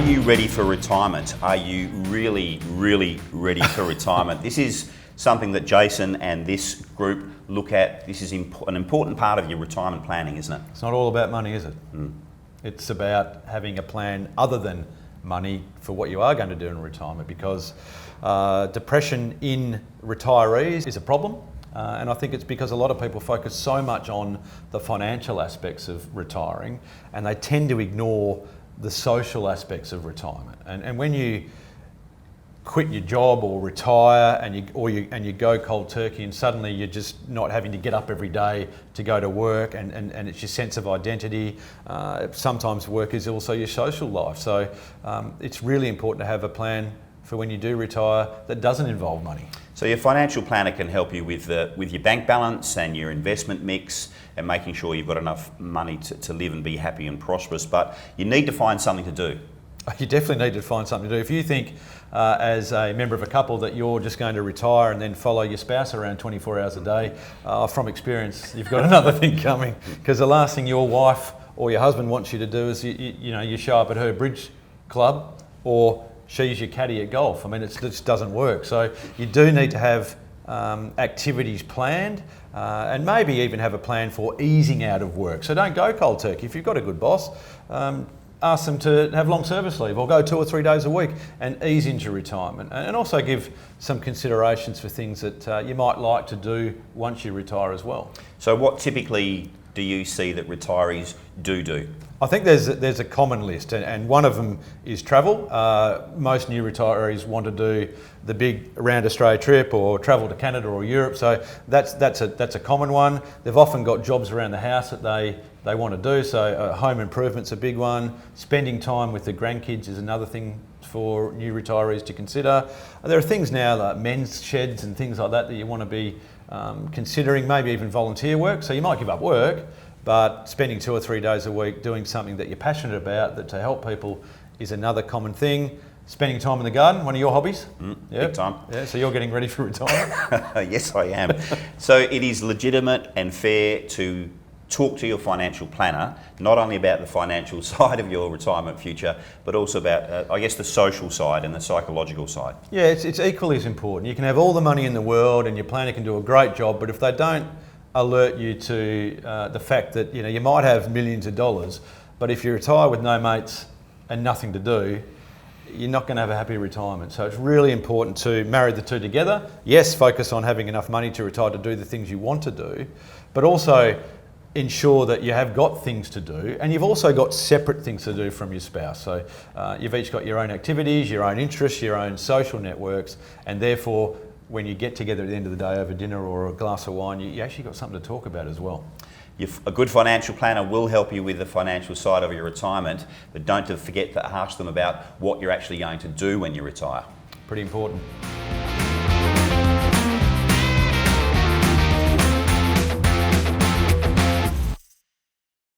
you ready for retirement? Are you really, really ready for retirement? This is something that Jason and this group look at. This is an important part of your retirement planning, isn't it? It's not all about money, is it? It's about having a plan other than money for what you are going to do in retirement, because depression in retirees is a problem. And I think it's because a lot of people focus so much on the financial aspects of retiring, and they tend to ignore the social aspects of retirement. And when you quit your job or retire and you go cold turkey, and suddenly you're just not having to get up every day to go to work, and it's your sense of identity. Sometimes work is also your social life. So it's really important to have a plan for when you do retire that doesn't involve money. So your financial planner can help you with your bank balance and your investment mix and making sure you've got enough money to live and be happy and prosperous, but you need to find something to do. You definitely need to find something to do. If you think as a member of a couple that you're just going to retire and then follow your spouse around 24 hours a day, from experience, you've got another thing coming, because the last thing your wife or your husband wants you to do is you show up at her bridge club or she's your caddy at golf. I mean, it just doesn't work. So you do need to have activities planned, and maybe even have a plan for easing out of work. So don't go cold turkey. If you've got a good boss, ask them to have long service leave or go 2 or 3 days a week and ease into retirement. And also give some considerations for things that you might like to do once you retire as well. So what typically do you see that retirees do? I think there's a common list, and one of them is travel. Most new retirees want to do the big around Australia trip or travel to Canada or Europe, so that's a common one. They've often got jobs around the house that they want to do, so home improvement's a big one. Spending time with the grandkids is another thing for new retirees to consider. There are things now like men's sheds and things like that you want to be considering, maybe even volunteer work. So you might give up work, but spending 2 or 3 days a week doing something that you're passionate about, that to help people, is another common thing. Spending time in the garden, one of your hobbies? Big time. Yeah, so you're getting ready for retirement? Yes, I am. So it is legitimate and fair to talk to your financial planner, not only about the financial side of your retirement future, but also about, I guess, the social side and the psychological side. Yeah, it's equally as important. You can have all the money in the world and your planner can do a great job, but if they don't alert you to the fact that you might have millions of dollars, but if you retire with no mates and nothing to do, you're not going to have a happy retirement. So it's really important to marry the two together. Yes, focus on having enough money to retire to do the things you want to do, but also ensure that you have got things to do, and you've also got separate things to do from your spouse. So you've each got your own activities, your own interests, your own social networks, and therefore when you get together at the end of the day over dinner or a glass of wine, you actually got something to talk about as well. A good financial planner will help you with the financial side of your retirement, but don't forget to ask them about what you're actually going to do when you retire. Pretty important.